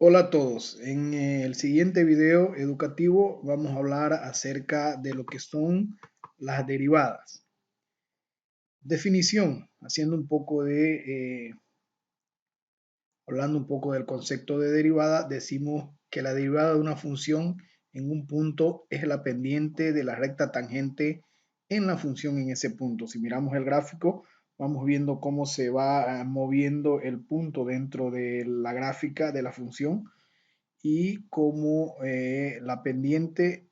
Hola a todos, en el siguiente video educativo vamos a hablar acerca de lo que son las derivadas. Definición, hablando un poco del concepto de derivada, decimos que la derivada de una función en un punto es la pendiente de la recta tangente en la función en ese punto. Si miramos el gráfico, vamos viendo cómo se va moviendo el punto dentro de la gráfica de la función y como la pendiente,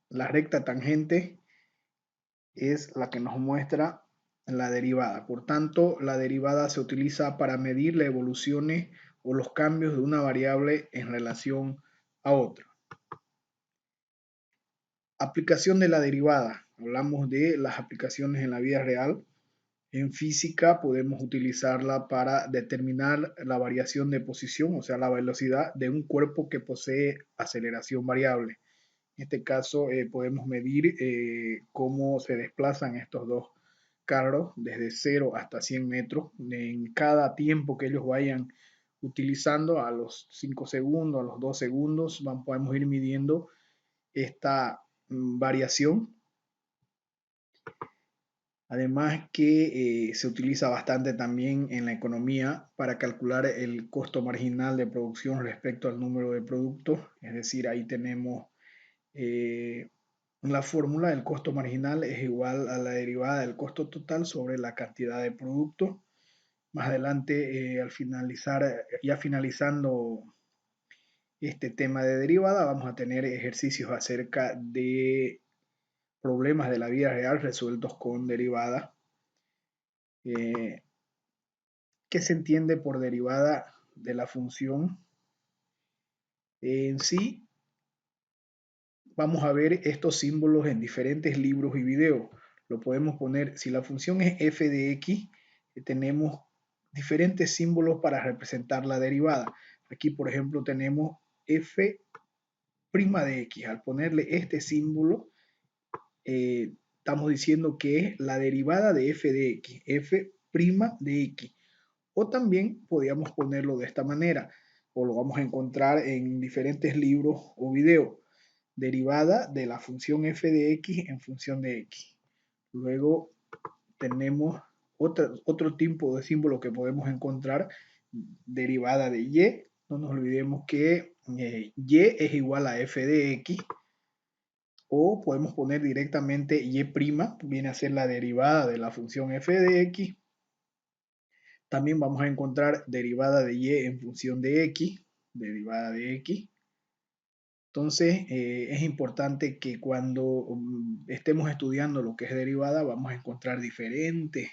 la recta tangente es la que nos muestra la derivada. Por tanto, la derivada se utiliza para medir las evoluciones o los cambios de una variable en relación a otra. Aplicación de la derivada. Hablamos de las aplicaciones en la vida real. En física podemos utilizarla para determinar la variación de posición, o sea, la velocidad de un cuerpo que posee aceleración variable. En este caso podemos medir cómo se desplazan estos dos carros desde 0 hasta 100 metros. En cada tiempo que ellos vayan utilizando, a los 5 segundos, a los 2 segundos, podemos ir midiendo esta variación. Además que se utiliza bastante también en la economía para calcular el costo marginal de producción respecto al número de productos. Es decir, ahí tenemos la fórmula del costo marginal es igual a la derivada del costo total sobre la cantidad de productos. Más adelante, ya finalizando este tema de derivada, vamos a tener ejercicios acerca de problemas de la vida real resueltos con derivada. ¿Qué se entiende por derivada de la función? En sí, vamos a ver estos símbolos en diferentes libros y videos. Lo podemos poner, si la función es f de x, tenemos diferentes símbolos para representar la derivada. Aquí, por ejemplo, tenemos f' de x. Al ponerle este símbolo, estamos diciendo que es la derivada de f de x, f' de x. O también podríamos ponerlo de esta manera, o lo vamos a encontrar en diferentes libros o videos. Derivada de la función f de x en función de x. Luego tenemos otro tipo de símbolo que podemos encont'r, derivada de y. No nos olvidemos que y es igual a f de x, o podemos poner directamente y', viene a ser la derivada de la función f de x. También vamos a encontrar derivada de y en función de x, derivada de x. Entonces, es importante que cuando estemos estudiando lo que es derivada, vamos a encontrar diferentes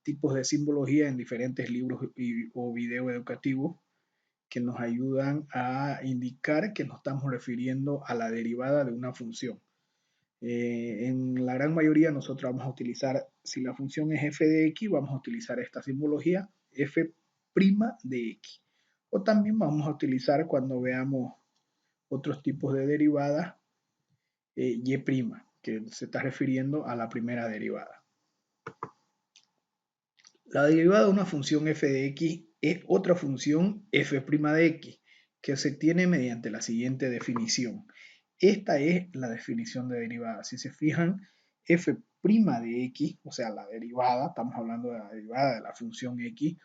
tipos de simbología en diferentes libros o videos educativos que nos ayudan a indicar que nos estamos refiriendo a la derivada de una función. En la gran mayoría nosotros vamos a utilizar, si la función es f de x, vamos a utilizar esta simbología, f' de x. O también vamos a utilizar cuando veamos otros tipos de derivadas, y', que se está refiriendo a la primera derivada. La derivada de una función f de x es otra función f' de x, que se tiene mediante la siguiente definición. Esta es la definición de derivada. Si se fijan, f' de x, o sea, la derivada, estamos hablando de la derivada de la función x,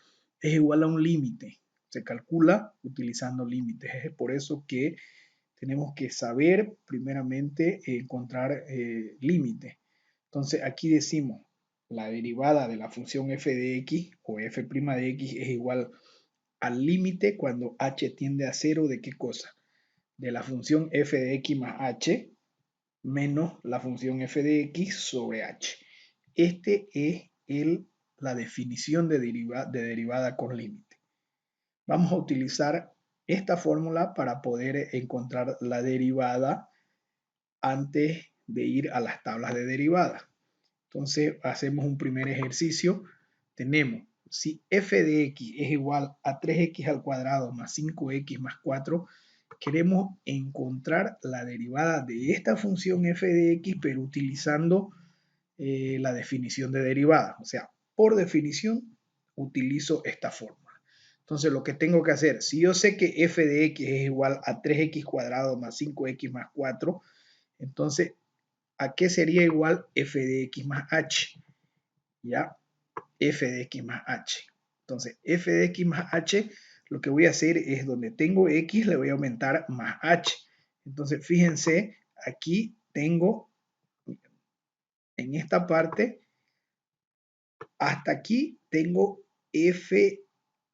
es igual a un límite. Se calcula utilizando límites. Es por eso que tenemos que saber primeramente encontrar límites. Entonces aquí decimos la derivada de la función f de x o f' de x es igual al límite cuando h tiende a 0 de ¿qué cosa? De la función f de x más h menos la función f de x sobre h. Este es la definición de derivada con límite. Vamos a utilizar esta fórmula para poder encontrar la derivada antes de ir a las tablas de derivadas. Entonces hacemos un primer ejercicio. Tenemos, si f de x es igual a 3x al cuadrado más 5x más 4, queremos encontrar la derivada de esta función f de x, pero utilizando la definición de derivada. O sea, por definición utilizo esta fórmula. Entonces lo que tengo que hacer, si yo sé que f de x es igual a 3x cuadrado más 5x más 4, entonces, ¿a qué sería igual f de x más h? ¿Ya? F de x más h. Entonces, f de x más h, lo que voy a hacer es donde tengo x, le voy a aumentar más h. Entonces, fíjense, aquí tengo, en esta parte, hasta aquí tengo f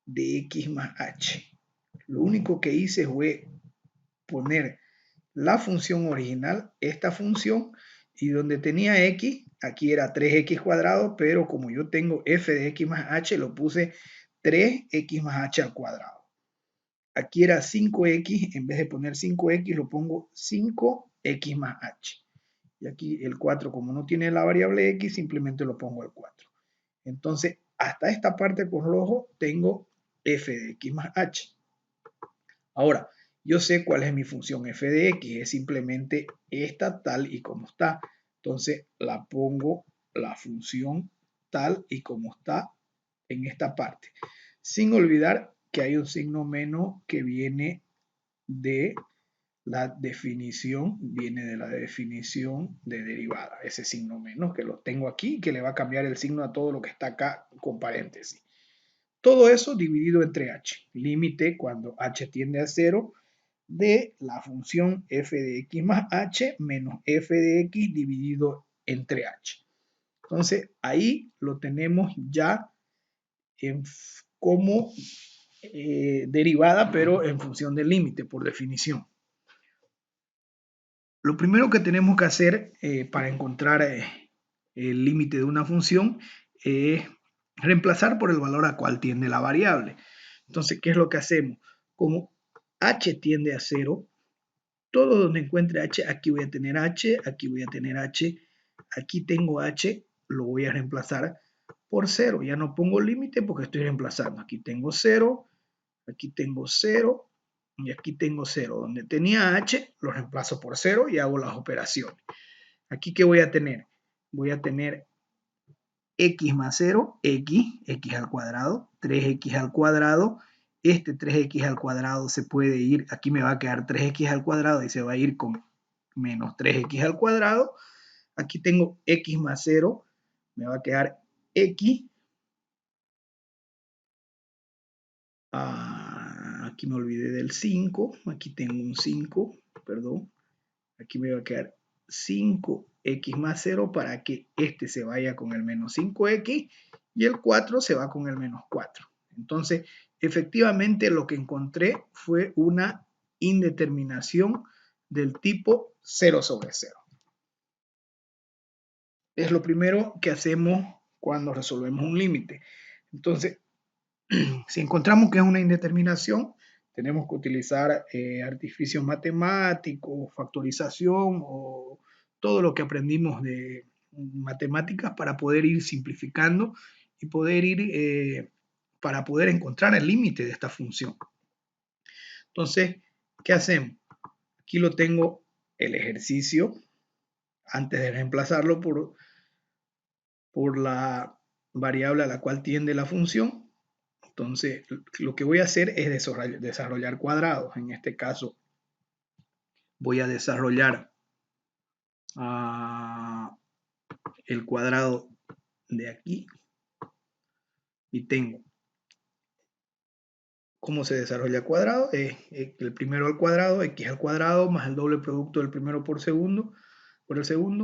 de x más h. Lo único que hice fue poner la función original, esta función, y donde tenía x, aquí era 3x cuadrado, pero como yo tengo f de x más h, lo puse 3x más h al cuadrado. Aquí era 5x, en vez de poner 5x, lo pongo 5x más h. Y aquí el 4, como no tiene la variable x, simplemente lo pongo al 4. Entonces, hasta esta parte con rojo tengo f de x más h. Ahora, yo sé cuál es mi función f de x, es simplemente esta tal y como está. Entonces, la pongo la función tal y como está en esta parte. Sin olvidar que hay un signo menos que viene de la definición, de derivada. Ese signo menos que lo tengo aquí, que le va a cambiar el signo a todo lo que está acá con paréntesis. Todo eso dividido entre h. Límite cuando h tiende a 0 de la función f de x más h menos f de x dividido entre h. Entonces, ahí lo tenemos ya como derivada, pero en función del límite, por definición. Lo primero que tenemos que hacer para encontrar el límite de una función es reemplazar por el valor a cual tiende la variable. Entonces, ¿qué es lo que hacemos? Como h tiende a 0, todo donde encuentre h, aquí voy a tener h, aquí voy a tener h, aquí tengo h, lo voy a reemplazar por 0. Ya no pongo límite porque estoy reemplazando. Aquí tengo 0, aquí tengo 0 y aquí tengo 0. Donde tenía h, lo reemplazo por 0 y hago las operaciones. Aquí, ¿qué voy a tener? Voy a tener x más 0, x al cuadrado, 3x al cuadrado. Este 3x al cuadrado se puede ir, aquí me va a quedar 3x al cuadrado y se va a ir con menos 3x al cuadrado. Aquí tengo x más 0, me va a quedar x. Aquí me olvidé del 5, aquí tengo un 5, perdón. Aquí me va a quedar 5x más 0 para que este se vaya con el menos 5x y el 4 se va con el menos 4. Entonces, efectivamente lo que encontré fue una indeterminación del tipo 0 sobre 0. Es lo primero que hacemos cuando resolvemos un límite. Entonces, si encontramos que es una indeterminación, tenemos que utilizar artificios matemáticos, factorización o todo lo que aprendimos de matemáticas para poder ir simplificando y poder ir para poder encontrar el límite de esta función. Entonces, ¿qué hacemos? Aquí lo tengo el ejercicio antes de reemplazarlo por la variable a la cual tiende la función. Entonces, lo que voy a hacer es desarrollar cuadrados. En este caso, voy a desarrollar el cuadrado de aquí. Y tengo, ¿cómo se desarrolla cuadrado? El primero al cuadrado, x al cuadrado, más el doble producto del primero por el segundo,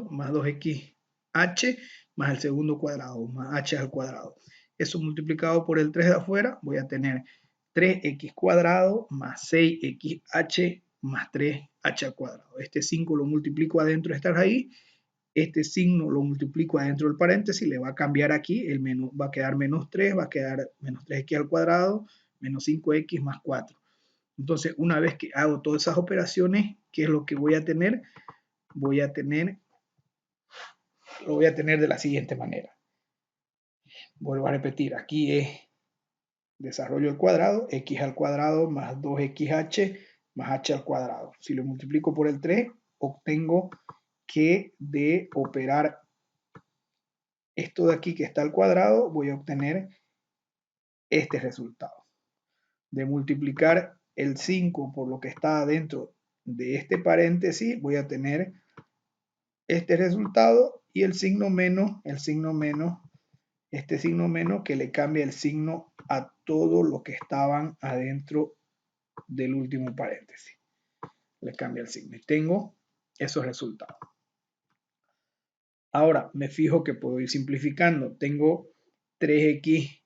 más 2xh, más el segundo cuadrado, más h al cuadrado. Eso multiplicado por el 3 de afuera, voy a tener 3x cuadrado más 6xh más 3h al cuadrado. Este 5 lo multiplico adentro de esta raíz, este signo lo multiplico adentro del paréntesis, le va a cambiar aquí, el menos, va a quedar menos 3, va a quedar menos 3x al cuadrado, menos 5x más 4. Entonces, una vez que hago todas esas operaciones, ¿qué es lo que voy a tener? Lo voy a tener de la siguiente manera. Vuelvo a repetir, aquí es desarrollo el cuadrado, x al cuadrado más 2xh más h al cuadrado. Si lo multiplico por el 3, obtengo que de operar esto de aquí que está al cuadrado, voy a obtener este resultado. de multiplicar el 5 por lo que está dentro de este paréntesis, voy a tener este resultado y el signo menos, este signo menos que le cambia el signo a todo lo que estaban adentro del último paréntesis. Le cambia el signo y tengo esos resultados. Ahora me fijo que puedo ir simplificando. Tengo 3x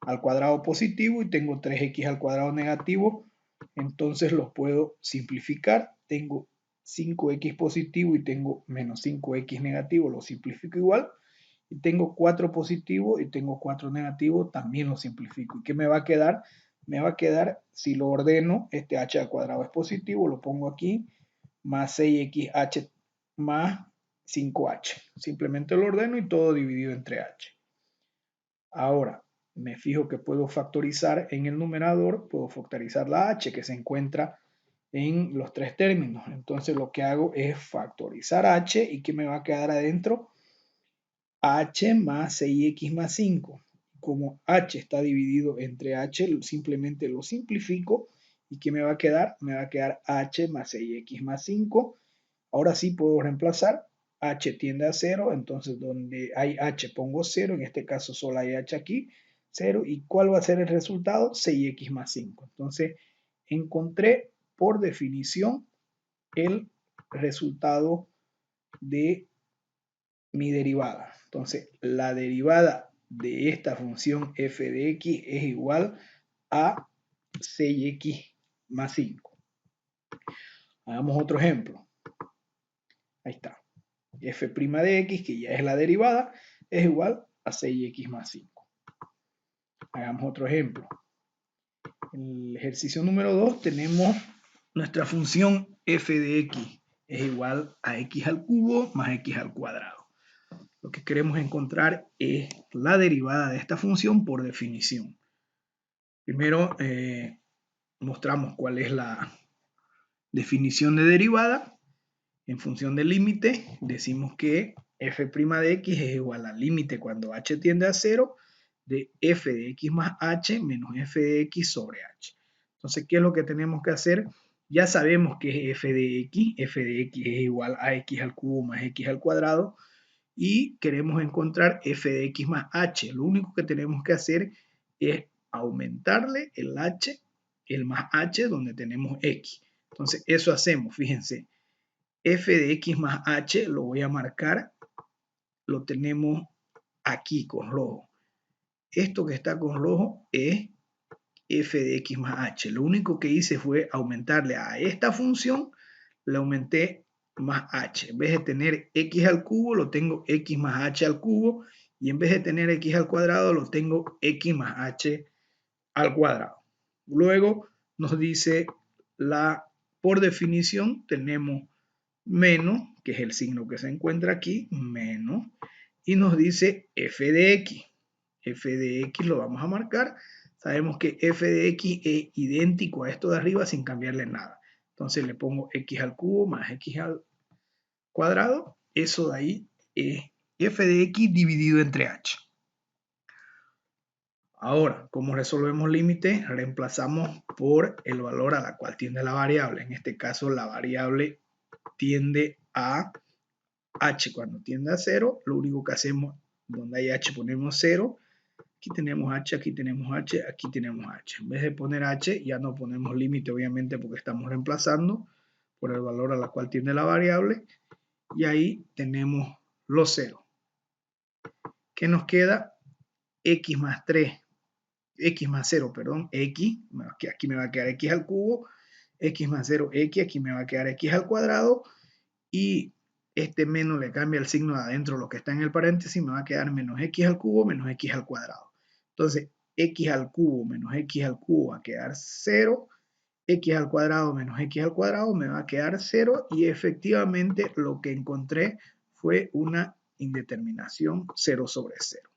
al cuadrado positivo y tengo 3x al cuadrado negativo. Entonces los puedo simplificar. Tengo 5x positivo y tengo menos 5x negativo. Lo simplifico igual. Y tengo 4 positivo y tengo 4 negativo. También lo simplifico. ¿Y qué me va a quedar? Me va a quedar, si lo ordeno, este h al cuadrado es positivo. Lo pongo aquí. Más 6xh más 5h. Simplemente lo ordeno y todo dividido entre h. Ahora, me fijo que puedo factorizar en el numerador, puedo factorizar la h que se encuentra en los tres términos. Entonces lo que hago es factorizar h y ¿qué me va a quedar adentro? H más 6x más 5. Como h está dividido entre h, simplemente lo simplifico. ¿Y qué me va a quedar? Me va a quedar h más 6x más 5. Ahora sí puedo reemplazar. H tiende a 0, entonces donde hay h pongo 0, en este caso solo hay h aquí, 0. ¿Y cuál va a ser el resultado? 6x más 5. Entonces encontré por definición el resultado de mi derivada. Entonces la derivada de esta función f de x es igual a 6x más 5. Hagamos otro ejemplo. Ahí está. F' de x, que ya es la derivada, es igual a 6x más 5. Hagamos otro ejemplo. En el ejercicio número 2 tenemos nuestra función f de x es igual a x al cubo más x al cuadrado. Lo que queremos encontrar es la derivada de esta función por definición. Primero mostramos cuál es la definición de derivada. En función del límite, decimos que f' de x es igual al límite cuando h tiende a 0 de f de x más h menos f de x sobre h. Entonces, ¿qué es lo que tenemos que hacer? Ya sabemos que es f de x es igual a x al cubo más x al cuadrado y queremos encontrar f de x más h. Lo único que tenemos que hacer es aumentarle el h, el más h donde tenemos x. Entonces, eso hacemos, fíjense. F de x más h lo voy a marcar, lo tenemos aquí con rojo. Esto que está con rojo es f de x más h. Lo único que hice fue aumentarle a esta función, le aumenté más h. En vez de tener x al cubo, lo tengo x más h al cubo. Y en vez de tener x al cuadrado, lo tengo x más h al cuadrado. Luego nos dice por definición, tenemos menos, que es el signo que se encuentra aquí, menos, y nos dice f de x. F de x lo vamos a marcar. Sabemos que f de x es idéntico a esto de arriba sin cambiarle nada. Entonces le pongo x al cubo más x al cuadrado. Eso de ahí es f de x dividido entre h. Ahora, como resolvemos límites, reemplazamos por el valor a la cual tiende la variable. En este caso, la variable tiende a h cuando tiende a 0. Lo único que hacemos, donde hay h ponemos 0. Aquí tenemos h, aquí tenemos h, aquí tenemos h. En vez de poner h, ya no ponemos límite, obviamente, porque estamos reemplazando por el valor a la cual tiende la variable. Y ahí tenemos los 0. ¿Qué nos queda? X más 3. X más 0, perdón, x, aquí me va a quedar x al cubo, x más 0, x, aquí me va a quedar x al cuadrado, y este menos le cambia el signo de adentro, lo que está en el paréntesis, me va a quedar menos x al cubo menos x al cuadrado. Entonces, x al cubo menos x al cubo va a quedar 0, x al cuadrado menos x al cuadrado me va a quedar 0, y efectivamente lo que encontré fue una indeterminación 0 sobre 0.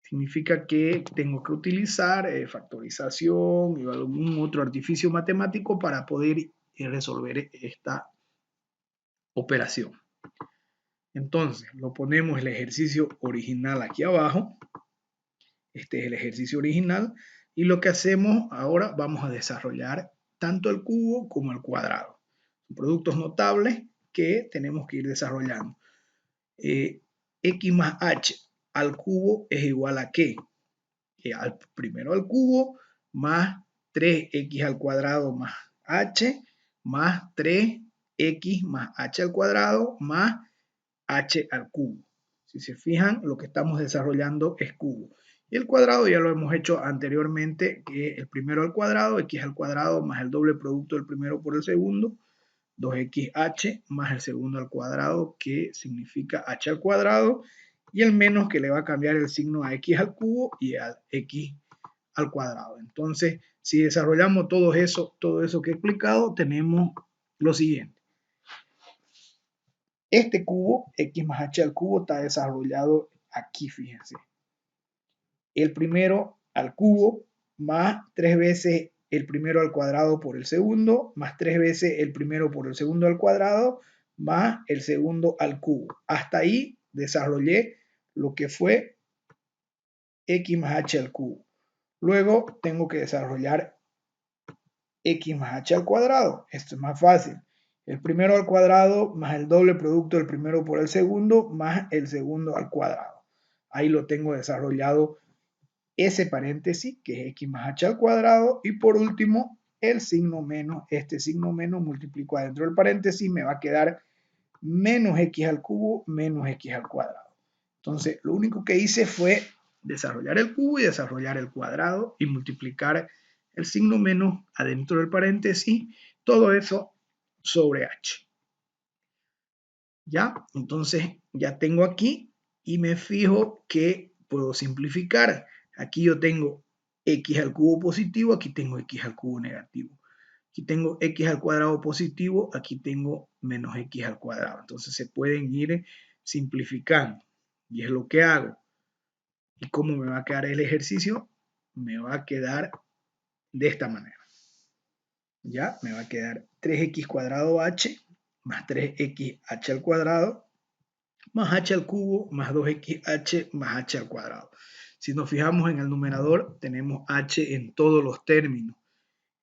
Significa que tengo que utilizar factorización y algún otro artificio matemático para poder resolver esta operación. Entonces, lo ponemos el ejercicio original aquí abajo. Este es el ejercicio original. Y lo que hacemos ahora, vamos a desarrollar tanto el cubo como el cuadrado. Productos notables que tenemos que ir desarrollando. X más h al cubo es igual a ¿qué? Primero al cubo más 3x al cuadrado más h más 3x más h al cuadrado más h al cubo. Si se fijan, lo que estamos desarrollando es cubo. Y el cuadrado ya lo hemos hecho anteriormente, que es el primero al cuadrado, x al cuadrado más el doble producto del primero por el segundo, 2xh más el segundo al cuadrado, que significa h al cuadrado, y el menos que le va a cambiar el signo a x al cubo y a x al cuadrado. Entonces, si desarrollamos todo eso que he explicado, tenemos lo siguiente. Este cubo, x más h al cubo, está desarrollado aquí, fíjense. El primero al cubo más 3 veces el primero al cuadrado por el segundo, más 3 veces el primero por el segundo al cuadrado, más el segundo al cubo. Hasta ahí desarrollé lo que fue x más h al cubo. Luego tengo que desarrollar x más h al cuadrado. Esto es más fácil. El primero al cuadrado más el doble producto del primero por el segundo más el segundo al cuadrado. Ahí lo tengo desarrollado ese paréntesis, que es x más h al cuadrado. Y por último, el signo menos. Este signo menos multiplico adentro del paréntesis, me va a quedar menos x al cubo menos x al cuadrado. Entonces, lo único que hice fue desarrollar el cubo y desarrollar el cuadrado y multiplicar el signo menos adentro del paréntesis, todo eso sobre h. ¿Ya? Entonces, ya tengo aquí y me fijo que puedo simplificar. Aquí yo tengo x al cubo positivo, aquí tengo x al cubo negativo. Aquí tengo x al cuadrado positivo, aquí tengo menos x al cuadrado. Entonces se pueden ir simplificando. Y es lo que hago. ¿Y cómo me va a quedar el ejercicio? Me va a quedar de esta manera. Ya, me va a quedar 3x cuadrado h más 3x h al cuadrado más h al cubo más 2xh más h al cuadrado. Si nos fijamos en el numerador, tenemos h en todos los términos.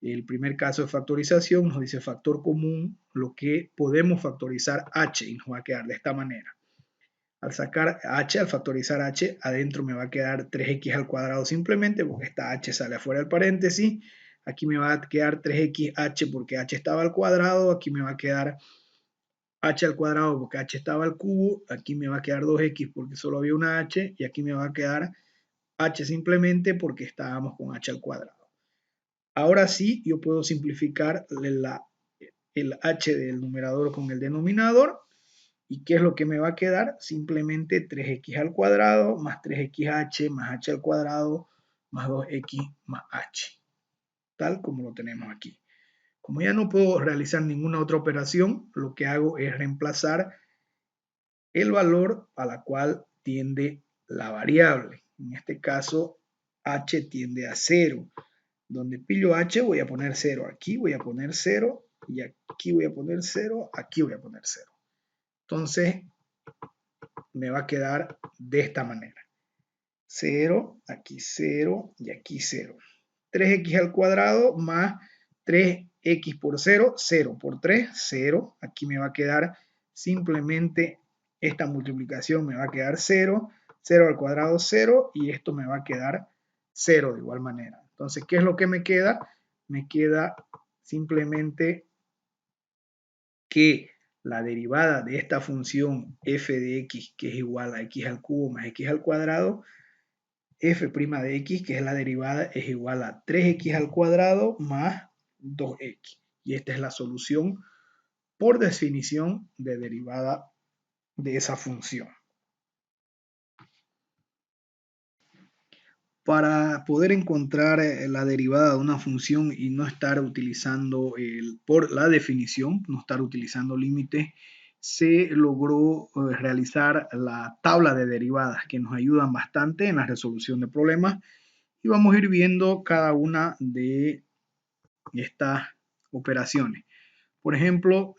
El primer caso de factorización nos dice factor común, lo que podemos factorizar h y nos va a quedar de esta manera. Al sacar h, al factorizar h, adentro me va a quedar 3x al cuadrado simplemente porque esta h sale afuera del paréntesis. Aquí me va a quedar 3xh porque h estaba al cuadrado. Aquí me va a quedar h al cuadrado porque h estaba al cubo. Aquí me va a quedar 2x porque solo había una h. Y aquí me va a quedar h simplemente porque estábamos con h al cuadrado. Ahora sí, yo puedo simplificar el h del numerador con el denominador. ¿Y qué es lo que me va a quedar? Simplemente 3x al cuadrado más 3xh más h al cuadrado más 2x más h. Tal como lo tenemos aquí. Como ya no puedo realizar ninguna otra operación, lo que hago es reemplazar el valor a la cual tiende la variable. En este caso, h tiende a 0. Donde pillo h voy a poner 0. Aquí voy a poner 0 y aquí voy a poner 0. Aquí voy a poner 0. Entonces, me va a quedar de esta manera. 0, aquí 0 y aquí 0. 3x al cuadrado más 3x por 0, 0 por 3, 0. Aquí me va a quedar simplemente esta multiplicación, me va a quedar 0, 0 al cuadrado 0 y esto me va a quedar 0 de igual manera. Entonces, ¿qué es lo que me queda? Me queda simplemente que la derivada de esta función f de x, que es igual a x al cubo más x al cuadrado, f' de x, que es la derivada, es igual a 3x al cuadrado más 2x. Y esta es la solución por definición de derivada de esa función. Para poder encontrar la derivada de una función y no estar utilizando por la definición, no estar utilizando límites, se logró realizar la tabla de derivadas que nos ayudan bastante en la resolución de problemas y vamos a ir viendo cada una de estas operaciones. Por ejemplo,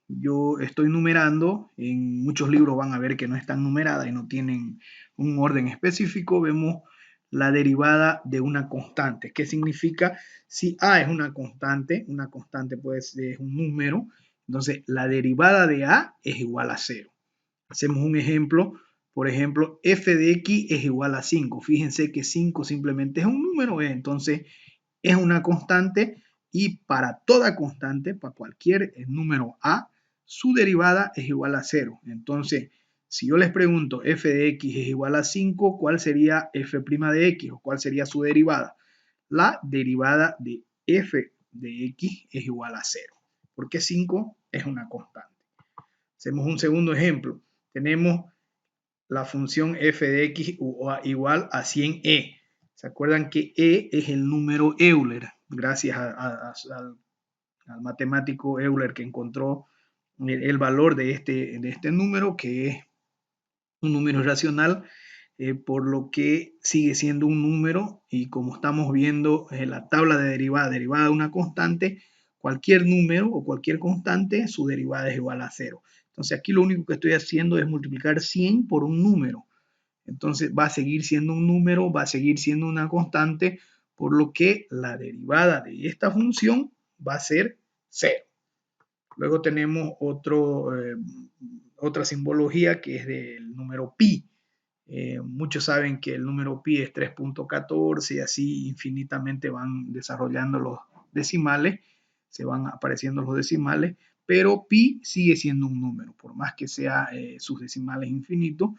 yo estoy numerando, en muchos libros van a ver que no están numeradas y no tienen un orden específico. Vemos la derivada de una constante. ¿Qué significa? Si A es una constante puede ser un número, entonces la derivada de A es igual a 0. Hacemos un ejemplo, por ejemplo, f de x es igual a 5. Fíjense que 5 simplemente es un número, entonces es una constante y para toda constante, para cualquier número A, su derivada es igual a 0. Entonces, si yo les pregunto f de x es igual a 5, ¿cuál sería f' de x o cuál sería su derivada? La derivada de f de x es igual a 0, porque 5 es una constante. Hacemos un segundo ejemplo. Tenemos la función f de x igual a 100e. ¿Se acuerdan que e es el número Euler? Gracias al matemático Euler que encontró el valor de este número, que es un número irracional, por lo que sigue siendo un número, y como estamos viendo en la tabla de derivada de una constante, cualquier número o cualquier constante, su derivada es igual a 0. Entonces aquí lo único que estoy haciendo es multiplicar 100 por un número. Entonces va a seguir siendo un número, va a seguir siendo una constante, por lo que la derivada de esta función va a ser 0. Luego tenemos otra simbología que es del número pi. Muchos saben que el número pi es 3.14 y así infinitamente van desarrollando los decimales, se van apareciendo los decimales, pero pi sigue siendo un número, por más que sea sus decimales infinitos,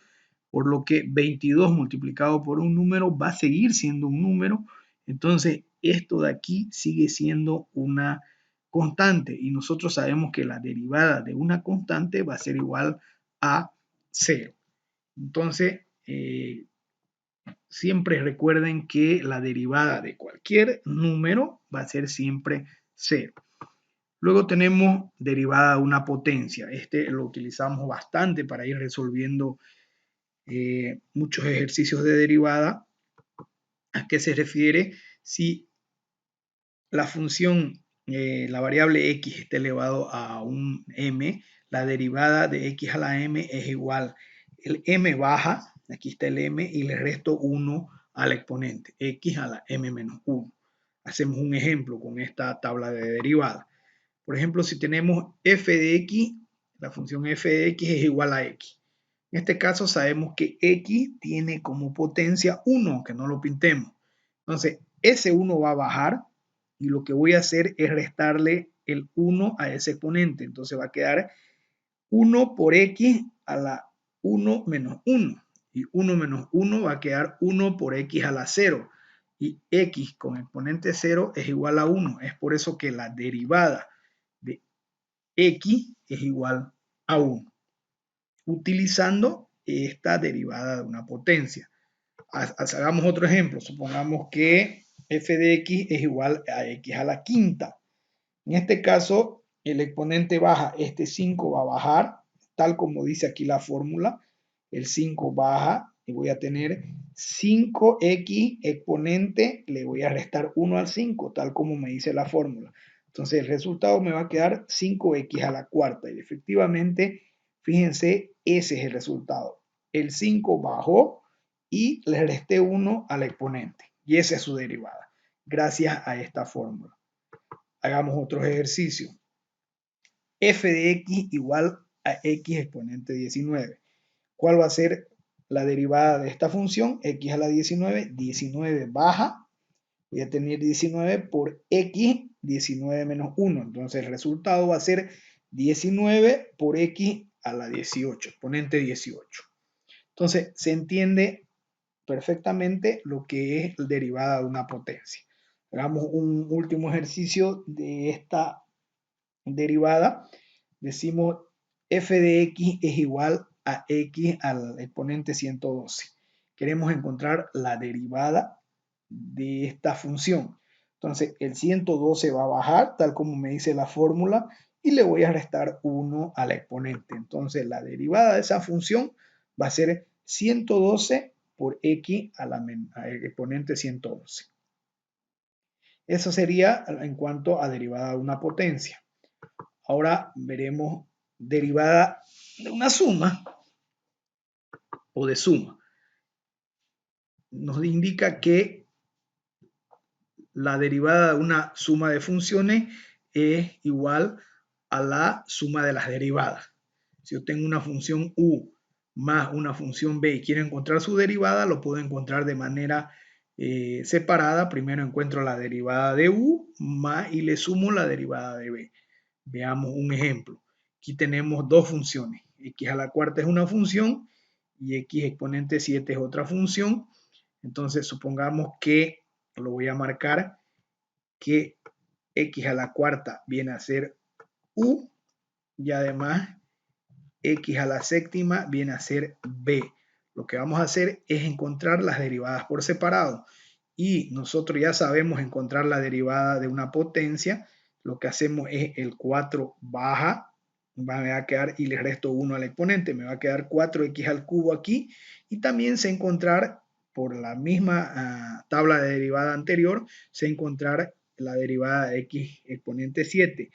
por lo que 22 multiplicado por un número va a seguir siendo un número. Entonces esto de aquí sigue siendo una constante y nosotros sabemos que la derivada de una constante va a ser igual a 0. Entonces siempre recuerden que la derivada de cualquier número va a ser siempre 0. Luego tenemos derivada de una potencia. Este lo utilizamos bastante para ir resolviendo muchos ejercicios de derivada. ¿A qué se refiere? Si la función, la variable x está elevado a un m, la derivada de x a la m es igual, el m baja, aquí está el m, y le resto 1 al exponente, x a la m menos 1. Hacemos un ejemplo con esta tabla de derivada. Por ejemplo, si tenemos f de x, la función f de x es igual a x. En este caso sabemos que x tiene como potencia 1, que no lo pintemos. Entonces, ese 1 va a bajar y lo que voy a hacer es restarle el 1 a ese exponente. Entonces va a quedar 1 por x a la 1 menos 1. Y 1 menos 1 va a quedar 1 por x a la 0. Y x con exponente 0 es igual a 1. Es por eso que la derivada de x es igual a 1. Utilizando esta derivada de una potencia. Hagamos otro ejemplo. Supongamos que f de x es igual a x a la quinta. En este caso, el exponente baja, este 5 va a bajar, tal como dice aquí la fórmula. El 5 baja y voy a tener 5x exponente, le voy a restar 1 al 5, tal como me dice la fórmula. Entonces el resultado me va a quedar 5x a la cuarta. Y efectivamente, fíjense, ese es el resultado. El 5 bajó y le resté 1 al exponente. Y esa es su derivada, gracias a esta fórmula. Hagamos otros ejercicios. F de x igual a x exponente 19. ¿Cuál va a ser la derivada de esta función? X a la 19. 19 baja. Voy a tener 19 por x, 19 menos 1. Entonces el resultado va a ser 19 por x a la 18, exponente 18. Entonces se entiende perfectamente lo que es derivada de una potencia. Hagamos un último ejercicio de esta derivada. Decimos f de x es igual a x al exponente 112. Queremos encontrar la derivada de esta función. Entonces el 112 va a bajar, tal como me dice la fórmula, y le voy a restar 1 al exponente. Entonces la derivada de esa función va a ser 112 por x al exponente 112. Eso sería en cuanto a derivada de una potencia. Ahora veremos derivada de una suma o de suma. nos indica que la derivada de una suma de funciones es igual a la suma de las derivadas. Si yo tengo una función u más una función b y quiero encontrar su derivada, lo puedo encontrar de manera separada. Primero encuentro la derivada de u más y le sumo la derivada de b. Veamos un ejemplo. Aquí tenemos dos funciones. X a la cuarta es una función y x exponente 7 es otra función. Entonces supongamos que lo voy a marcar que x a la cuarta viene a ser u y además x a la séptima viene a ser b. Lo que vamos a hacer es encontrar las derivadas por separado y nosotros ya sabemos encontrar la derivada de una potencia. Lo que hacemos es el 4 baja, me va a quedar y le resto 1 al exponente, me va a quedar 4x al cubo aquí y también sé encontrar por la misma tabla de derivada anterior, sé encontrar la derivada de x exponente 7.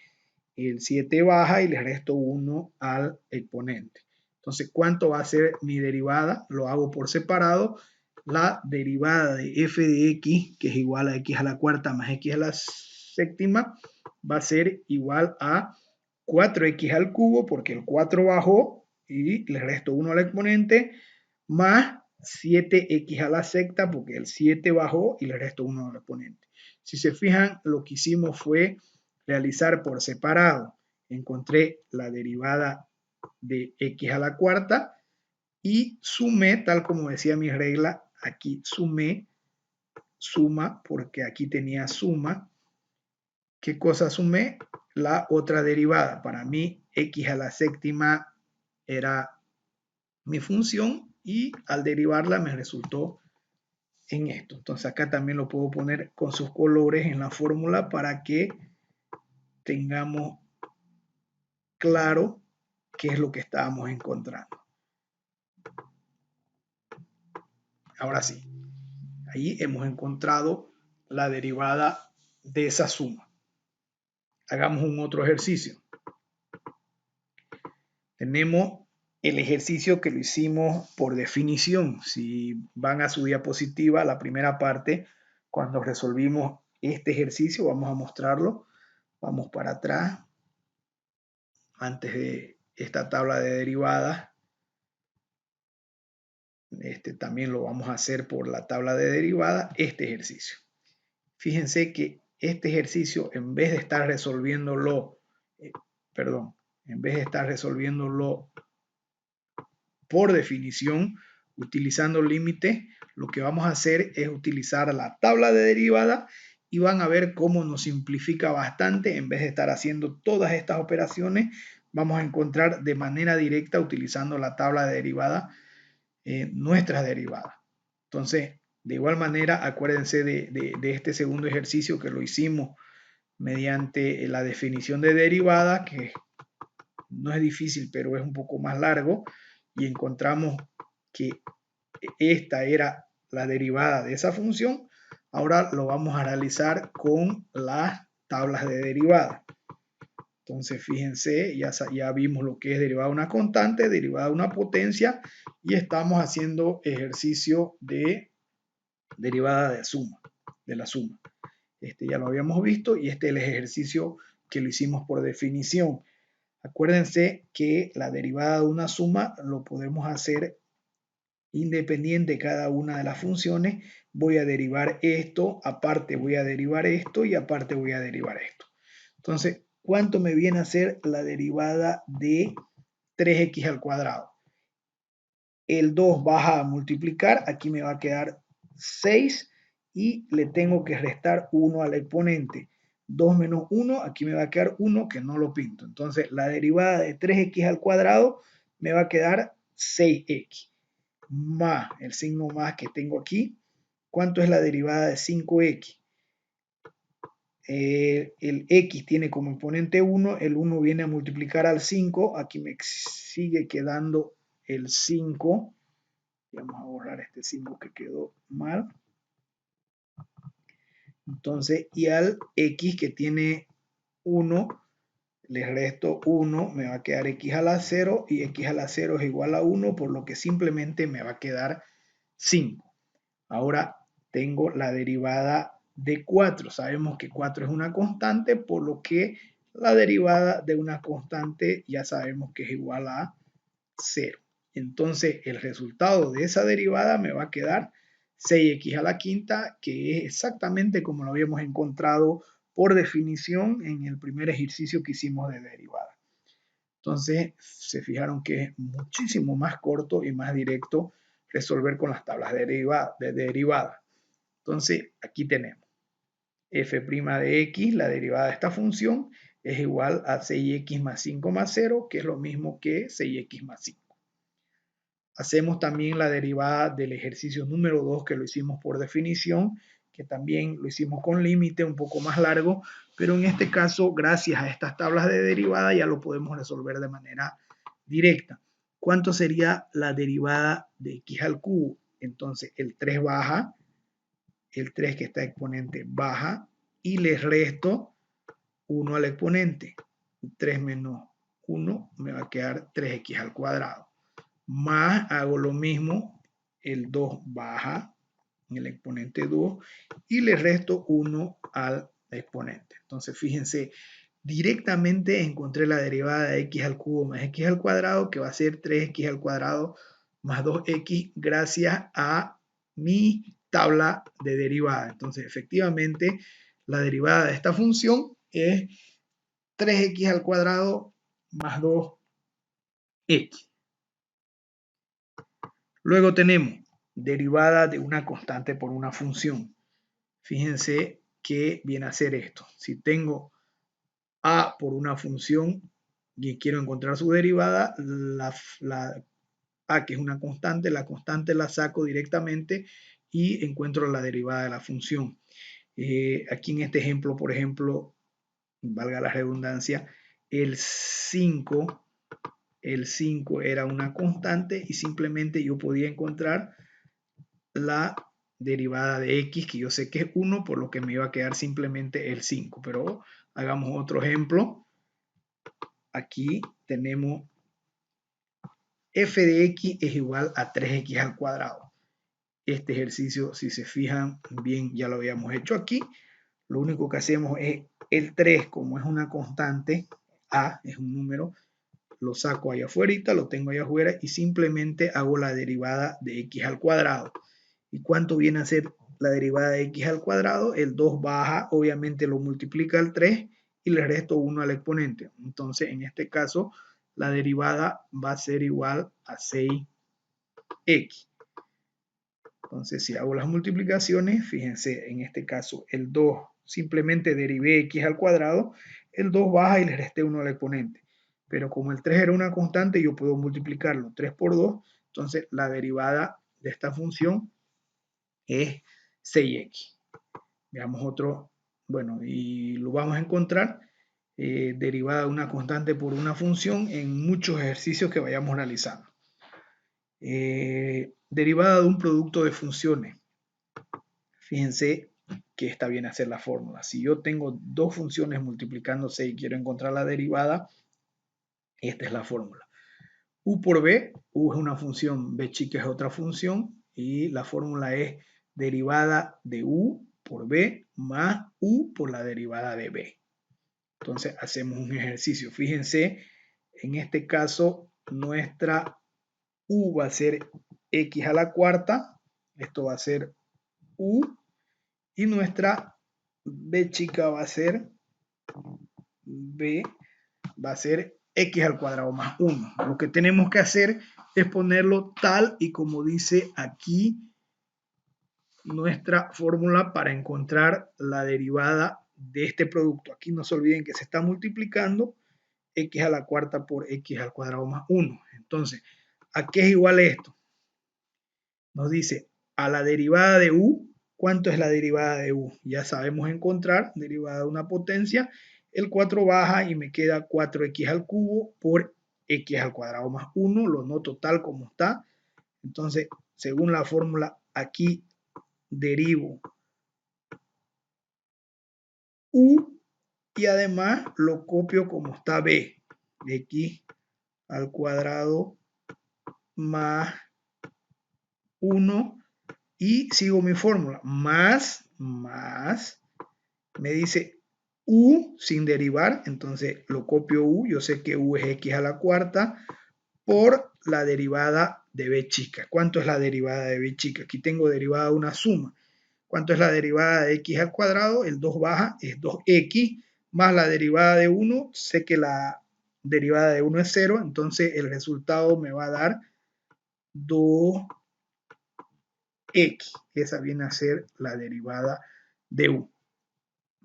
El 7 baja y le resto 1 al exponente. Entonces, ¿cuánto va a ser mi derivada? Lo hago por separado. La derivada de f de x, que es igual a x a la cuarta más x a la séptima, va a ser igual a 4x al cubo, porque el 4 bajó y le resto 1 al exponente, más 7x a la sexta, porque el 7 bajó y le resto 1 al exponente. Si se fijan, lo que hicimos fue realizar por separado. Encontré la derivada de x a la cuarta y sumé, tal como decía mi regla, aquí sumé, suma, porque aquí tenía suma. ¿Qué cosa sumé? La otra derivada. Para mí, x a la séptima era mi función y al derivarla me resultó en esto. Entonces acá también lo puedo poner con sus colores en la fórmula para que tengamos claro qué es lo que estábamos encontrando. Ahora sí, ahí hemos encontrado la derivada de esa suma. Hagamos un otro ejercicio. Tenemos el ejercicio que lo hicimos por definición. Si van a su diapositiva, la primera parte, cuando resolvimos este ejercicio, vamos a mostrarlo. Vamos para atrás, antes de esta tabla de derivadas. También lo vamos a hacer por la tabla de derivadas, este ejercicio. Fíjense que este ejercicio, en vez de estar resolviéndolo, en vez de estar resolviéndolo por definición, utilizando límites, lo que vamos a hacer es utilizar la tabla de derivada y van a ver cómo nos simplifica bastante. En vez de estar haciendo todas estas operaciones, vamos a encontrar de manera directa, utilizando la tabla de derivada, nuestras derivadas. Entonces, de igual manera, acuérdense de este segundo ejercicio que lo hicimos mediante la definición de derivada, que no es difícil, pero es un poco más largo, y encontramos que esta era la derivada de esa función. Ahora lo vamos a realizar con las tablas de derivada. Entonces, fíjense, ya vimos lo que es derivada de una constante, derivada de una potencia, y estamos haciendo ejercicio de derivada de suma, de la suma. Ya lo habíamos visto y este es el ejercicio que lo hicimos por definición. Acuérdense que la derivada de una suma lo podemos hacer independiente de cada una de las funciones. Voy a derivar esto, aparte voy a derivar esto y aparte voy a derivar esto. Entonces, ¿cuánto me viene a ser la derivada de 3x al cuadrado? El 2 baja a multiplicar, aquí me va a quedar 6 y le tengo que restar 1 al exponente. 2 menos 1, aquí me va a quedar 1 que no lo pinto. Entonces la derivada de 3x al cuadrado me va a quedar 6x más el signo más que tengo aquí. ¿Cuánto es la derivada de 5x? El x tiene como exponente 1, el 1 viene a multiplicar al 5, aquí me sigue quedando el 5. Vamos a borrar este 5 que quedó mal. Entonces, y al x que tiene 1, le resto 1, me va a quedar x a la 0 y x a la 0 es igual a 1, por lo que simplemente me va a quedar 5. Ahora tengo la derivada de 4. Sabemos que 4 es una constante, por lo que la derivada de una constante ya sabemos que es igual a 0. Entonces el resultado de esa derivada me va a quedar 6x a la quinta, que es exactamente como lo habíamos encontrado por definición en el primer ejercicio que hicimos de derivada. Entonces se fijaron que es muchísimo más corto y más directo resolver con las tablas de derivada. Entonces aquí tenemos f' de x, la derivada de esta función, es igual a 6x más 5 más 0, que es lo mismo que 6x más 5. Hacemos también la derivada del ejercicio número 2, que lo hicimos por definición, que también lo hicimos con límite un poco más largo, pero en este caso, gracias a estas tablas de derivada, ya lo podemos resolver de manera directa. ¿Cuánto sería la derivada de x al cubo? Entonces, el 3 baja, el 3 que está exponente baja, y le resto 1 al exponente. 3 menos 1 me va a quedar 3x al cuadrado. Más hago lo mismo, el 2 baja en el exponente 2 y le resto 1 al exponente. Entonces fíjense, directamente encontré la derivada de x al cubo más x al cuadrado, que va a ser 3x al cuadrado más 2x, gracias a mi tabla de derivada. Entonces efectivamente la derivada de esta función es 3x al cuadrado más 2x. Luego tenemos derivada de una constante por una función. Fíjense que viene a ser esto. Si tengo a por una función y quiero encontrar su derivada, la a, que es una constante, la constante la saco directamente y encuentro la derivada de la función. Aquí en este ejemplo, por ejemplo, valga la redundancia, el 5 era una constante y simplemente yo podía encontrar la derivada de x, que yo sé que es 1, por lo que me iba a quedar simplemente el 5. Pero hagamos otro ejemplo. Aquí tenemos f de x es igual a 3x al cuadrado. Este ejercicio, si se fijan bien, ya lo habíamos hecho aquí. Lo único que hacemos es el 3, como es una constante, a es un número, lo saco allá afuera, lo tengo allá afuera y simplemente hago la derivada de x al cuadrado. ¿Y cuánto viene a ser la derivada de x al cuadrado? El 2 baja, obviamente lo multiplica al 3 y le resto 1 al exponente. Entonces, en este caso, la derivada va a ser igual a 6x. Entonces, si hago las multiplicaciones, fíjense, en este caso, el 2 simplemente derivé x al cuadrado, el 2 baja y le resté 1 al exponente. Pero como el 3 era una constante, yo puedo multiplicarlo 3 por 2, entonces la derivada de esta función es 6x. Veamos otro, bueno, y lo vamos a encontrar derivada de una constante por una función en muchos ejercicios que vayamos realizando. Derivada de un producto de funciones. Fíjense que esta viene a ser la fórmula. Si yo tengo dos funciones multiplicándose y quiero encontrar la derivada, esta es la fórmula. U por B, U es una función, B chica es otra función, y la fórmula es derivada de U por B más U por la derivada de B. Entonces hacemos un ejercicio. Fíjense, en este caso nuestra U va a ser X a la cuarta, esto va a ser U, y nuestra B chica va a ser B, va a ser X al cuadrado más 1. Lo que tenemos que hacer es ponerlo tal y como dice aquí nuestra fórmula para encontrar la derivada de este producto. Aquí no se olviden que se está multiplicando x a la cuarta por x al cuadrado más 1. Entonces, ¿a qué es igual esto? Nos dice a la derivada de u. ¿Cuánto es la derivada de u? Ya sabemos encontrar derivada de una potencia. El 4 baja y me queda 4x al cubo por x al cuadrado más 1. Lo noto tal como está. Entonces, según la fórmula, aquí derivo u y además lo copio como está b. X al cuadrado más 1 y sigo mi fórmula, más, me dice u sin derivar, entonces lo copio u, yo sé que u es x a la cuarta por la derivada de b chica. ¿Cuánto es la derivada de b chica? Aquí tengo derivada de una suma. ¿Cuánto es la derivada de x al cuadrado? El 2 baja, es 2x, más la derivada de 1, sé que la derivada de 1 es 0, entonces el resultado me va a dar 2x. Esa viene a ser la derivada de u.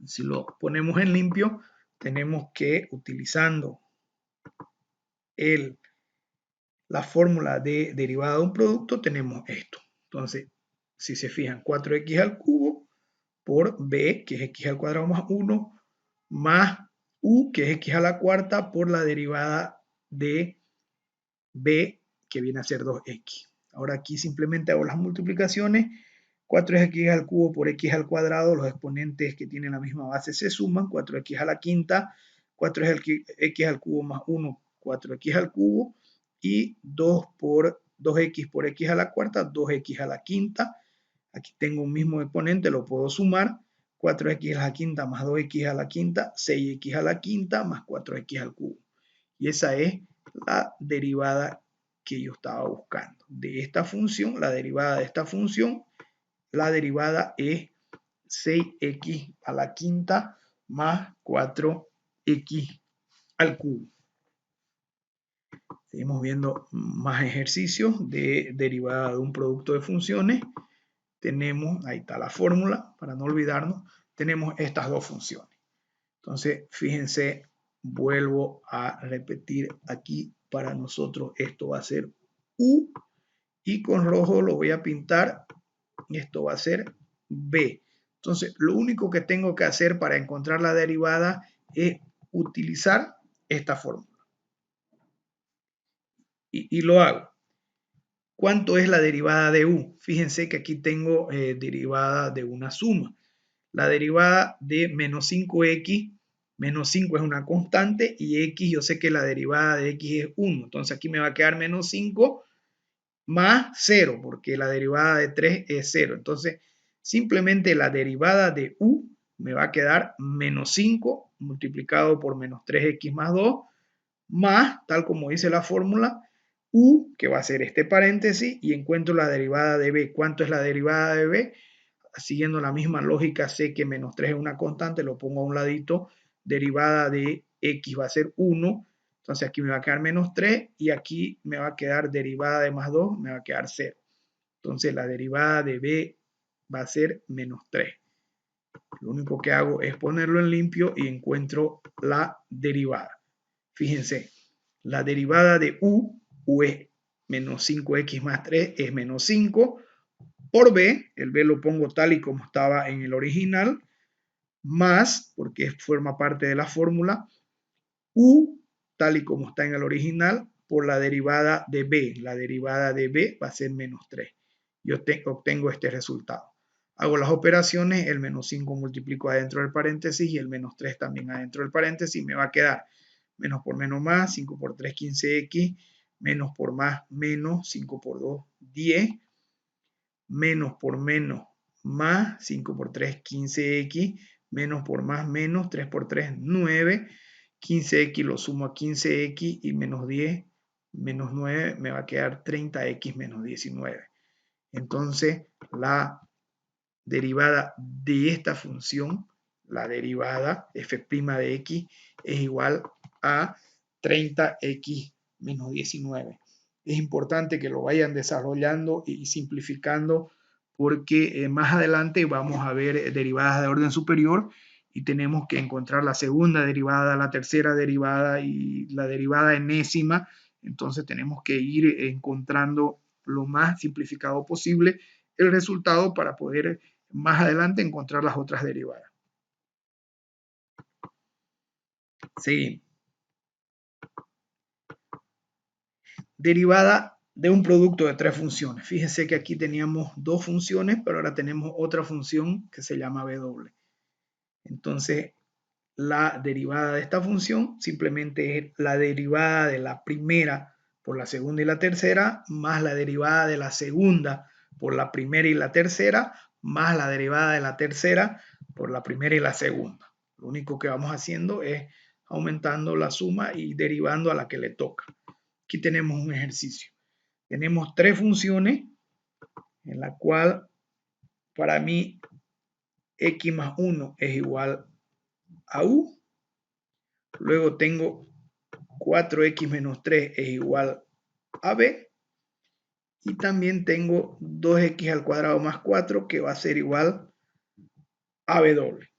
Si lo ponemos en limpio, tenemos que, utilizando la fórmula de derivada de un producto, tenemos esto. Entonces, si se fijan, 4x al cubo por b, que es x al cuadrado más 1, más u, que es x a la cuarta, por la derivada de b, que viene a ser 2x. Ahora aquí simplemente hago las multiplicaciones. 4 es x al cubo por x al cuadrado, los exponentes que tienen la misma base se suman, 4x a la quinta, 4 es x al cubo más 1, 4x al cubo, y 2 por 2x por x a la cuarta, 2x a la quinta. Aquí tengo un mismo exponente, lo puedo sumar, 4x a la quinta más 2x a la quinta, 6x a la quinta más 4x al cubo. Y esa es la derivada que yo estaba buscando. De esta función, la derivada de esta función, la derivada es 6x a la quinta más 4x al cubo. Seguimos viendo más ejercicios de derivada de un producto de funciones. Tenemos, ahí está la fórmula, para no olvidarnos, tenemos estas dos funciones. Entonces, fíjense, vuelvo a repetir aquí para nosotros, esto va a ser u, y con rojo lo voy a pintar, esto va a ser b. Entonces, lo único que tengo que hacer para encontrar la derivada es utilizar esta fórmula. Y lo hago. ¿Cuánto es la derivada de u? Fíjense que aquí tengo derivada de una suma. La derivada de menos 5x, menos 5 es una constante y x, yo sé que la derivada de x es 1. Entonces aquí me va a quedar menos 5 más 0, porque la derivada de 3 es 0. Entonces simplemente la derivada de u me va a quedar menos 5 multiplicado por menos 3x más 2, más, tal como dice la fórmula, u, que va a ser este paréntesis, y encuentro la derivada de b. ¿Cuánto es la derivada de b? Siguiendo la misma lógica, sé que menos 3 es una constante, lo pongo a un ladito, derivada de x va a ser 1, entonces aquí me va a quedar menos 3 y aquí me va a quedar derivada de más 2, me va a quedar 0. Entonces la derivada de b va a ser menos 3. Lo único que hago es ponerlo en limpio y encuentro la derivada. Fíjense, la derivada de u es menos 5x más 3, es menos 5, por b, el b lo pongo tal y como estaba en el original, más, porque forma parte de la fórmula, u, tal y como está en el original, por la derivada de b. La derivada de b va a ser menos 3. Yo obtengo este resultado. Hago las operaciones, el menos 5 multiplico adentro del paréntesis y el menos 3 también adentro del paréntesis. Me va a quedar menos por menos más, 5 por 3, 15x, menos por más, menos, 5 por 2, 10, menos por menos, más, 5 por 3, 15x, menos por más, menos, 3 por 3, 9, 15x lo sumo a 15x y menos 10, menos 9, me va a quedar 30x menos 19. Entonces, la derivada de esta función, la derivada f' de x, es igual a 30x menos 19. Es importante que lo vayan desarrollando y simplificando porque más adelante vamos a ver derivadas de orden superior y tenemos que encontrar la segunda derivada, la tercera derivada y la derivada enésima. Entonces tenemos que ir encontrando lo más simplificado posible el resultado para poder más adelante encontrar las otras derivadas. Seguimos. Derivada de un producto de tres funciones. Fíjense que aquí teníamos dos funciones, pero ahora tenemos otra función que se llama w. Entonces, la derivada de esta función simplemente es la derivada de la primera por la segunda y la tercera, más la derivada de la segunda por la primera y la tercera, más la derivada de la tercera por la primera y la segunda. Lo único que vamos haciendo es aumentando la suma y derivando a la que le toca. Aquí tenemos un ejercicio. Tenemos tres funciones en la cual para mí x más 1 es igual a u. Luego tengo 4x menos 3 es igual a b. Y también tengo 2x al cuadrado más 4 que va a ser igual a b doble.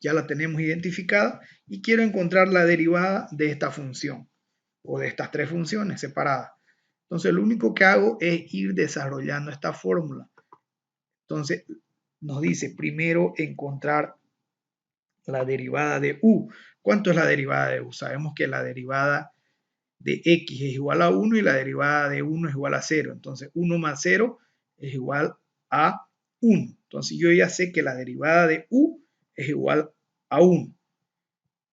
Ya la tenemos identificada y quiero encontrar la derivada de esta función o de estas tres funciones separadas. Entonces lo único que hago es ir desarrollando esta fórmula. Entonces nos dice primero encontrar la derivada de u. ¿Cuánto es la derivada de u? Sabemos que la derivada de x es igual a 1 y la derivada de 1 es igual a 0. Entonces 1 más 0 es igual a 1. Entonces yo ya sé que la derivada de u es igual a 1.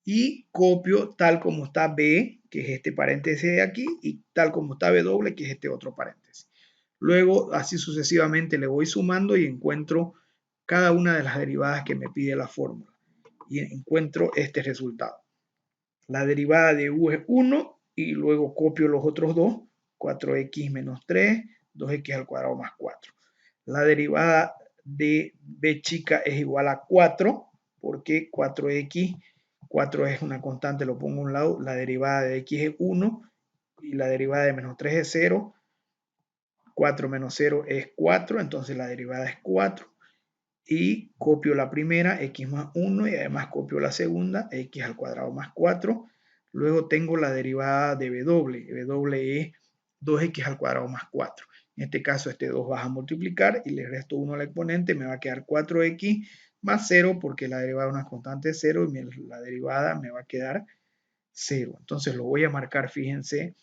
Y copio tal como está b, que es este paréntesis de aquí, y tal como está b doble, que es este otro paréntesis. Luego, así sucesivamente, le voy sumando y encuentro cada una de las derivadas que me pide la fórmula. Y encuentro este resultado. La derivada de u es 1 y luego copio los otros dos, 4x menos 3, 2x al cuadrado más 4. La derivada de b chica es igual a 4, porque 4x, 4 es una constante, lo pongo a un lado, la derivada de x es 1 y la derivada de menos 3 es 0, 4 menos 0 es 4, entonces la derivada es 4. Y copio la primera, x más 1, y además copio la segunda, x al cuadrado más 4. Luego tengo la derivada de w. W es 2x al cuadrado más 4. En este caso, este 2 vas a multiplicar y le resto 1 al exponente, me va a quedar 4x más 0, porque la derivada de una constante es 0 y la derivada me va a quedar 0. Entonces lo voy a marcar, fíjense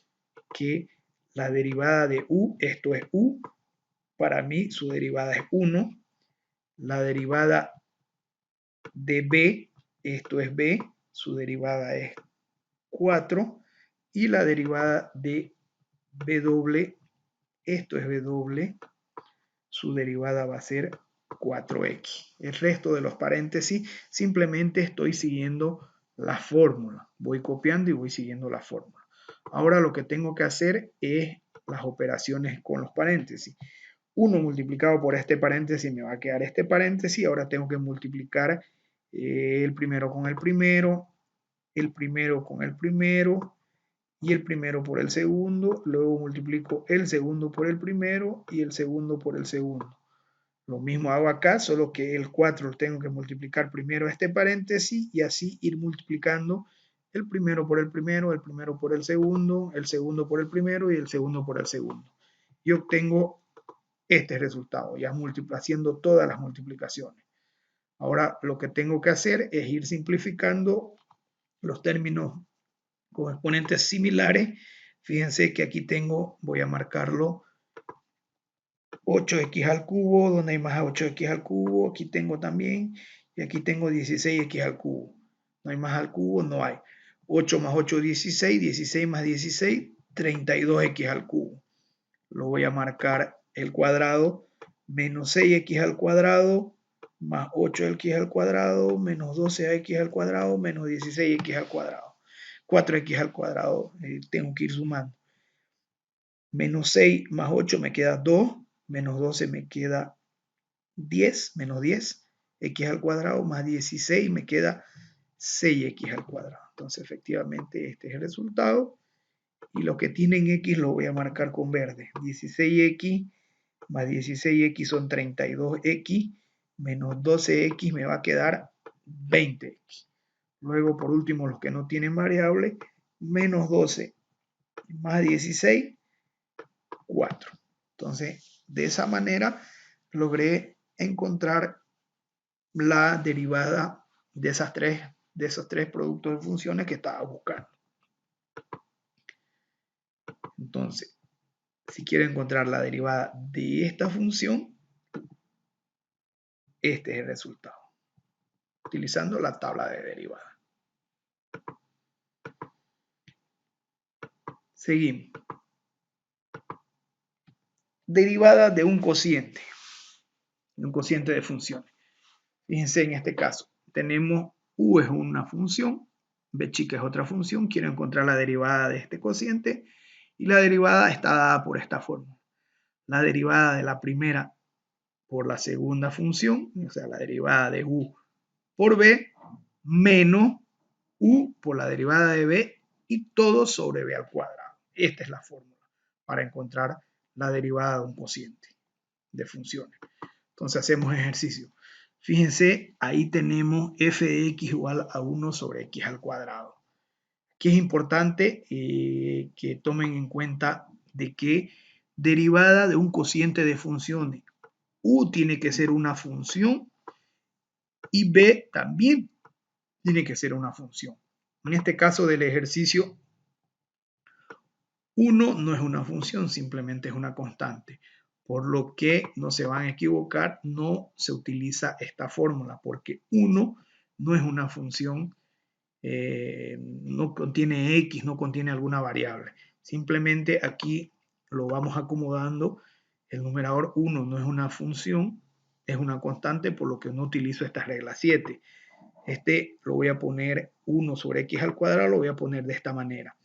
que la derivada de u, esto es u, para mí su derivada es 1. La derivada de b, esto es b, su derivada es 4. Y la derivada de b doble, esto es b doble, su derivada va a ser 4x. El resto de los paréntesis simplemente estoy siguiendo la fórmula. Voy copiando y voy siguiendo la fórmula. Ahora lo que tengo que hacer es las operaciones con los paréntesis. 1 multiplicado por este paréntesis me va a quedar este paréntesis. Ahora tengo que multiplicar el primero con el primero con el primero y el primero por el segundo. Luego multiplico el segundo por el primero y el segundo por el segundo. Lo mismo hago acá, solo que el 4 tengo que multiplicar primero este paréntesis y así ir multiplicando el primero por el primero por el segundo por el primero y el segundo por el segundo. Y obtengo este resultado, ya haciendo todas las multiplicaciones. Ahora lo que tengo que hacer es ir simplificando los términos con exponentes similares. Fíjense que aquí tengo, voy a marcarlo, 8x al cubo, donde hay más 8x al cubo, aquí tengo también, y aquí tengo 16x al cubo. No hay más al cubo, no hay. 8 más 8, 16, 16 más 16, 32x al cubo. Lo voy a marcar el cuadrado, menos 6x al cuadrado, más 8x al cuadrado, menos 12x al cuadrado, menos 16x al cuadrado. 4x al cuadrado, tengo que ir sumando. Menos 6 más 8 me queda 2, menos 12 me queda 10, menos 10, x al cuadrado, más 16 me queda 6x al cuadrado. Entonces efectivamente este es el resultado. Y los que tienen x lo voy a marcar con verde. 16x más 16x son 32x, menos 12x me va a quedar 20x. Luego, por último, los que no tienen variable, menos 12 más 16, 4. Entonces, de esa manera logré encontrar la derivada de esos tres productos de funciones que estaba buscando. Entonces, si quiero encontrar la derivada de esta función, este es el resultado, utilizando la tabla de derivada. Seguimos. derivada de un cociente de funciones. Fíjense en este caso, tenemos u es una función, b chica es otra función, quiero encontrar la derivada de este cociente y la derivada está dada por esta fórmula. La derivada de la primera por la segunda función, o sea, la derivada de u por b, menos u por la derivada de b y todo sobre b al cuadrado. Esta es la fórmula para encontrar la derivada de un cociente de funciones. Entonces hacemos ejercicio. Fíjense, ahí tenemos f de x igual a 1 sobre x al cuadrado. Aquí es importante que tomen en cuenta de que derivada de un cociente de funciones, u tiene que ser una función y b también tiene que ser una función. En este caso del ejercicio, 1 no es una función, simplemente es una constante. Por lo que no se van a equivocar, no se utiliza esta fórmula, porque 1 no es una función, no contiene x, no contiene alguna variable. Simplemente aquí lo vamos acomodando. El numerador 1 no es una función, es una constante, por lo que no utilizo esta regla 7. Este lo voy a poner 1 sobre x al cuadrado, lo voy a poner de esta manera.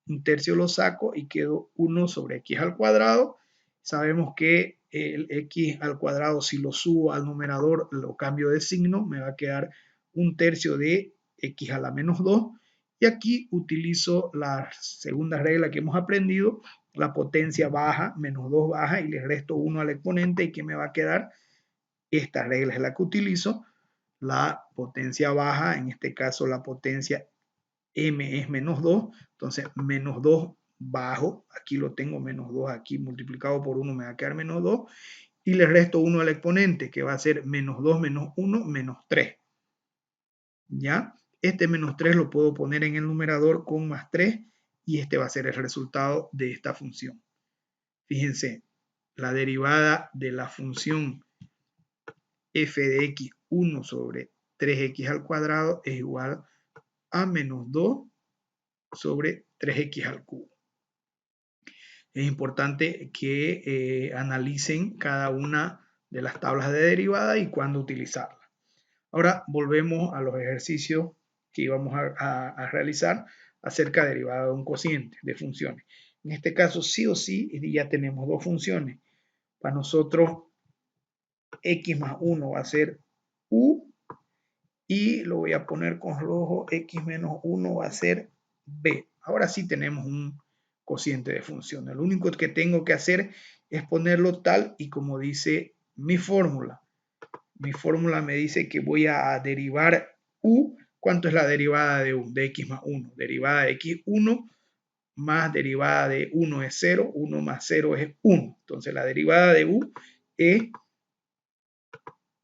Un tercio lo saco y quedo 1 sobre x al cuadrado. Sabemos que el x al cuadrado, si lo subo al numerador, lo cambio de signo, me va a quedar un tercio de x a la menos 2. Y aquí utilizo la segunda regla que hemos aprendido, la potencia baja, menos 2 baja, y le resto 1 al exponente. ¿Y qué me va a quedar? Esta regla es la que utilizo, la potencia baja, en este caso la potencia m es menos 2, entonces menos 2 bajo, aquí lo tengo menos 2, aquí multiplicado por 1 me va a quedar menos 2, y le resto 1 al exponente, que va a ser menos 2 menos 1, menos 3. ¿Ya? Este menos 3 lo puedo poner en el numerador con más 3, y este va a ser el resultado de esta función. Fíjense, la derivada de la función f de x 1 sobre 3x al cuadrado es igual a menos 2 sobre 3x al cubo. Es importante que analicen cada una de las tablas de derivada y cuándo utilizarla. Ahora volvemos a los ejercicios que íbamos a realizar acerca de derivada de un cociente de funciones. En este caso, sí o sí, ya tenemos dos funciones. Para nosotros, x más 1 va a ser u, y lo voy a poner con rojo, x menos 1 va a ser b. Ahora sí tenemos un cociente de funciones. Lo único que tengo que hacer es ponerlo tal y como dice mi fórmula. Mi fórmula me dice que voy a derivar u. ¿Cuánto es la derivada de u? De x más 1. Derivada de x 1 más derivada de 1 es 0. 1 más 0 es 1. Entonces la derivada de u es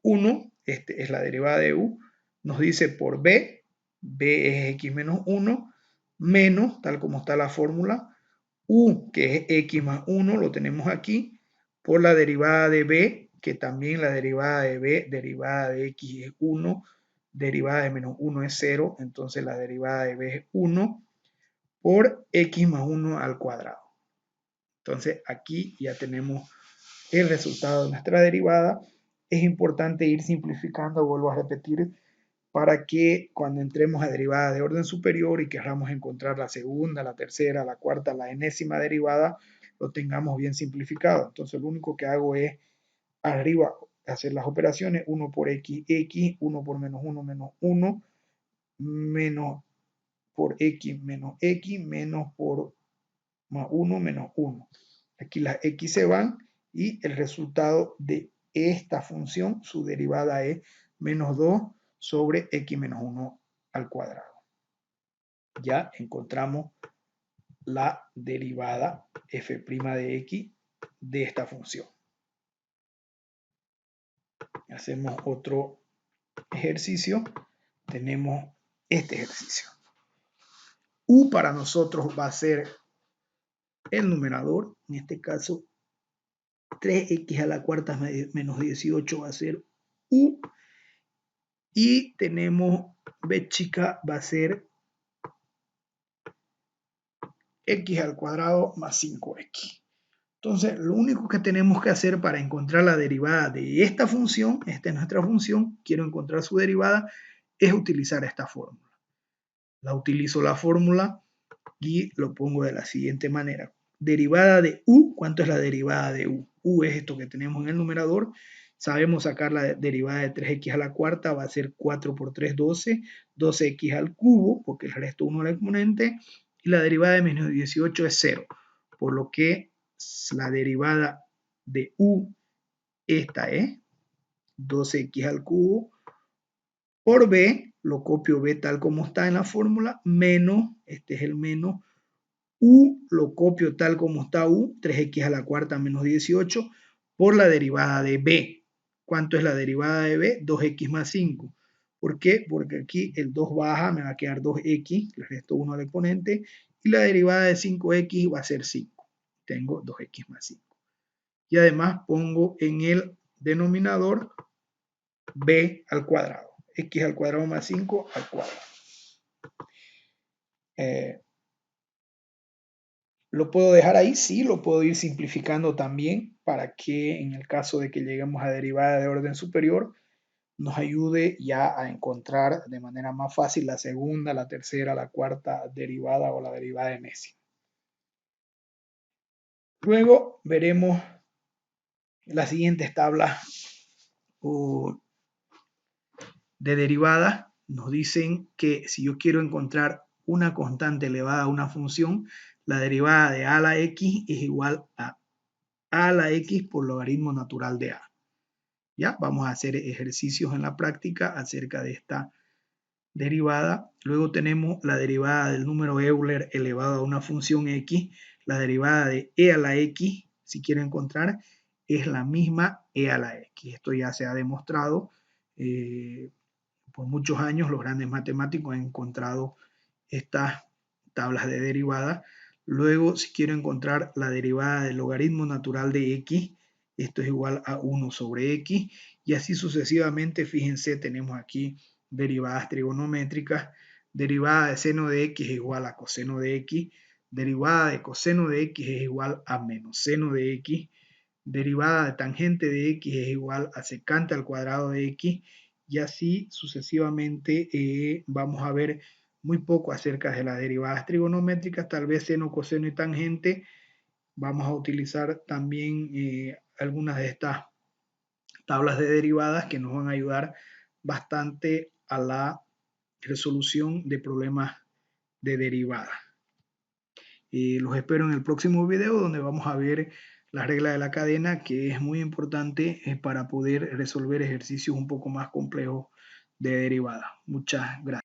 1. Este es la derivada de u. Nos dice por b. B es x menos 1 menos, tal como está la fórmula, u, que es x más 1, lo tenemos aquí, por la derivada de b, que también la derivada de b, derivada de x es 1, derivada de menos 1 es 0, entonces la derivada de b es 1, por x más 1 al cuadrado. Entonces aquí ya tenemos el resultado de nuestra derivada. Es importante ir simplificando, vuelvo a repetir, para que cuando entremos a derivadas de orden superior y queramos encontrar la segunda, la tercera, la cuarta, la enésima derivada, lo tengamos bien simplificado. Entonces lo único que hago es arriba hacer las operaciones, 1 por x, x, 1 por menos 1, menos 1, menos por x, menos por más 1, menos 1. Aquí las x se van y el resultado de esta función, su derivada es menos 2 sobre x menos 1 al cuadrado. Ya encontramos la derivada f' de x de esta función. Hacemos otro ejercicio. Tenemos este ejercicio. U para nosotros va a ser el numerador, en este caso 3x a la cuarta menos 18 va a ser u, y tenemos b chica va a ser x al cuadrado más 5x. Entonces, lo único que tenemos que hacer para encontrar la derivada de esta función, esta es nuestra función, quiero encontrar su derivada, es utilizar esta fórmula. Utilizo la fórmula y lo pongo de la siguiente manera. Derivada de u, ¿cuánto es la derivada de u? U es esto que tenemos en el numerador. Sabemos sacar la derivada de 3x a la cuarta, va a ser 4 por 3, 12, 12x al cubo, porque el resto 1 al exponente, y la derivada de menos 18 es 0, por lo que la derivada de u, esta es 12x al cubo, por b, lo copio b tal como está en la fórmula, menos, este es el menos, u lo copio tal como está u, 3x a la cuarta menos 18, por la derivada de b. ¿Cuánto es la derivada de b? 2x más 5. ¿Por qué? Porque aquí el 2 baja, me va a quedar 2x, le resto 1 al exponente, y la derivada de 5x va a ser 5. Tengo 2x más 5. Y además pongo en el denominador b al cuadrado. X al cuadrado más 5 al cuadrado. ¿Lo puedo dejar ahí? Sí, lo puedo ir simplificando también para que en el caso de que lleguemos a derivada de orden superior, nos ayude ya a encontrar de manera más fácil la segunda, la tercera, la cuarta derivada o la derivada de Messi. Luego veremos las siguientes tablas de derivadas. Nos dicen que si yo quiero encontrar una constante elevada a una función, la derivada de a a la x es igual a la x por logaritmo natural de a. ¿Ya? Vamos a hacer ejercicios en la práctica acerca de esta derivada. Luego tenemos la derivada del número Euler elevado a una función x. La derivada de e a la x, si quiero encontrar, es la misma e a la x. Esto ya se ha demostrado por muchos años. Los grandes matemáticos han encontrado estas tablas de derivada. Luego, si quiero encontrar la derivada del logaritmo natural de x, esto es igual a 1 sobre x, y así sucesivamente. Fíjense, tenemos aquí derivadas trigonométricas. Derivada de seno de x es igual a coseno de x. Derivada de coseno de x es igual a menos seno de x. Derivada de tangente de x es igual a secante al cuadrado de x, y así sucesivamente. Vamos a ver muy poco acerca de las derivadas trigonométricas, tal vez seno, coseno y tangente. Vamos a utilizar también algunas de estas tablas de derivadas que nos van a ayudar bastante a la resolución de problemas de derivadas. Los espero en el próximo video, donde vamos a ver la regla de la cadena, que es muy importante para poder resolver ejercicios un poco más complejos de derivada. Muchas gracias.